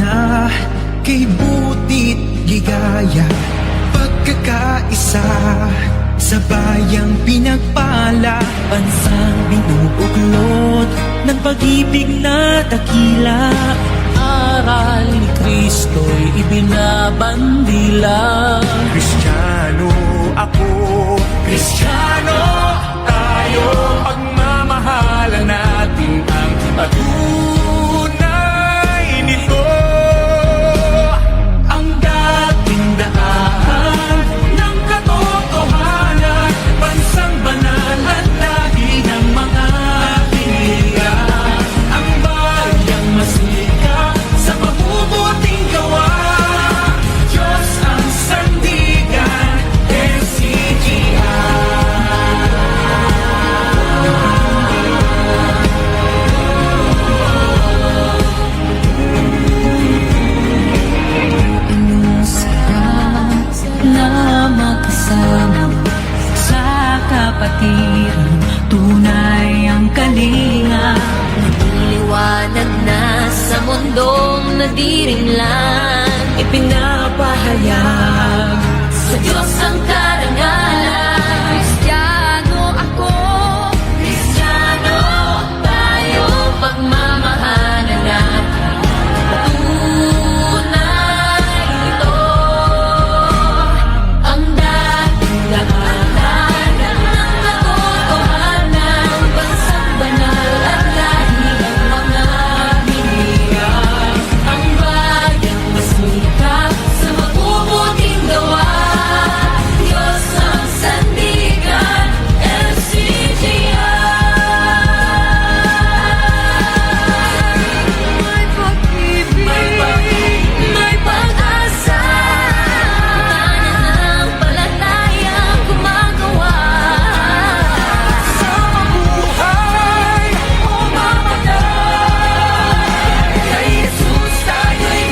na kay buti't ligaya. Pagkakaisa sa bayang pinagpala, Bansang binubuklod ng pag-ibig na dakila. Aral ni Kristo'y ibinabandila. Kristiyano ako, Kristiyano tayo. Pagmamahalan natin ang patunay nito. Ang dating daan ng katotohanan, bansang banal at lahi ng mga pilihan. Ang bayang masikap sa mabubuting gawa. Diyos ang sandigan, NCGI. Anong sarap na magkasama sa kapatiran, tunay ang kalinga. Nililiwanag na sa mundong nadirinlan. Ipinapahayag Sa Diyos ang karangalan. Kristiyano ako, Kristiyano tayo. Pagmamahalan natin tunay ito. Ang dating daan ng katotohanan, bansang banal at lahi ng mga pilihan. Ang bayang masikap sa mabubuting gawa. Diyos ang sandigan, NCGI. May pag-ibig, may pag-asa, pananampalatayang gumagawa. Sa mabuhay o mamatay, Kay Jesus tayo'y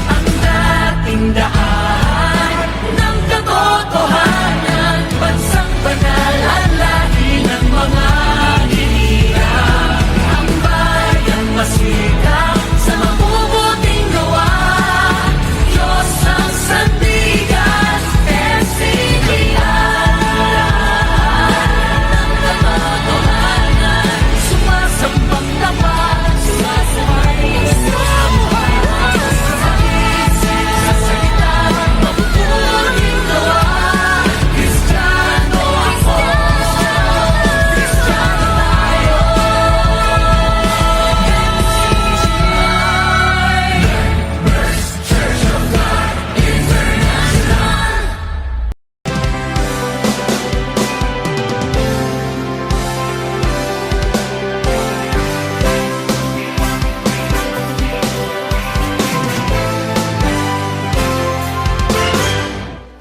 ang dating daan ng katotohanan, bansang banal at lahi ng mga hinilang. Ang bayang masikap sa mabubuting gawa. Diyos ang sandigan, NCGI. Ng katotohanan, sumasambang tapat, sumasabay sa buhay. Sa salita, mabubuting gawa. Kristiyano ako, Kristiyano tayo.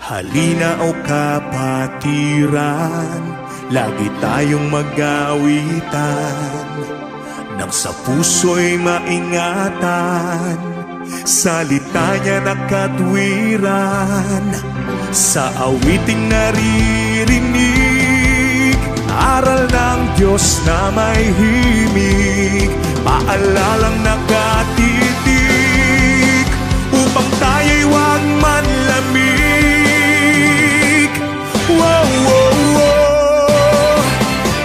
Halina o kapatiran, lagi tayong mag-awitan, nang sa puso'y maingatan, salita niya na katwiran. Sa awiting naririnig, aral ng Diyos na may himig, paalalang nakatitig, upang tayo'y huwag manlamig. Wow, wow, wow.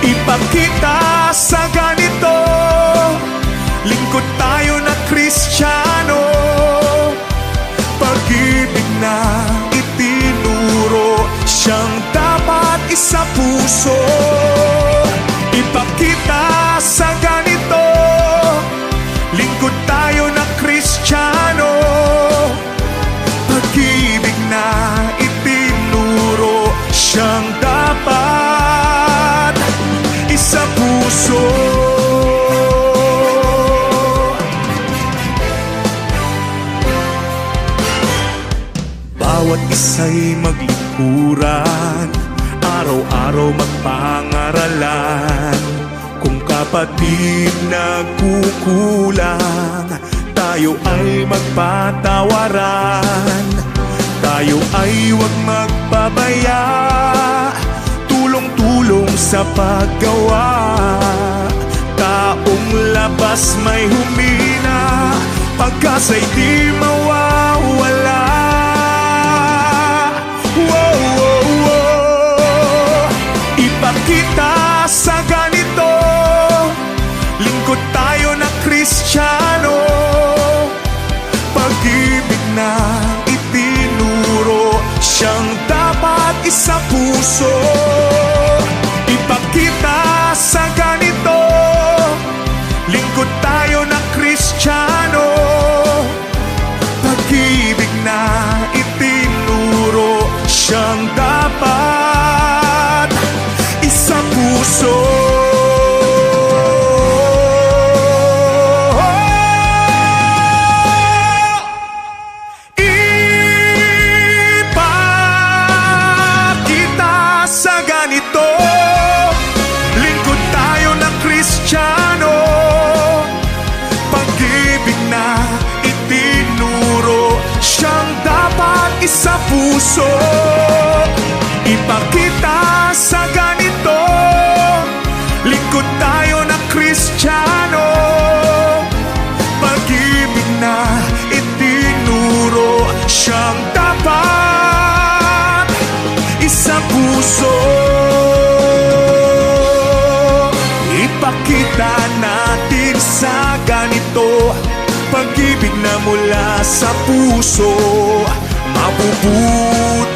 Ipakita sa ganito, lingkod tayo na Kristiyano. Pag-ibig na itinuro, siyang dapat isa puso. Ipakita sa ganito, lingkod tayo na Kristiyano. Pag-ibig na itinuro, siyang dapat isa puso. Bawat isa'y maglikuran, araw-araw magpangaralan. Kung kapatid nagkukulang, tayo ay magpatawaran. Tayo ay huwag magpabaya, tulong sa paggawa. Taong labas may humina, pagkasa'y di mawawala. Wow, wow, wow. Ipakita sa ganito, lingkod tayo na Kristiyano. Pag-ibig na itinuro, siyang dapat isa puso. Ipakita sa ganito, lingkod tayo na Kristiyano. Pag-ibig na itinuro, siyang dapat isa puso. Ipakita sa ganito, lingkod tayo na Kristiyano. Pag-ibig na itinuro, siyang dapat isa puso. Ipakita sa ganito, lingkod tayo na Kristiyano. Pag-ibig na itinuro, siyang dapat isa puso. Ipakita natin sa ganito, pag-ibig na mula sa puso, mabubuti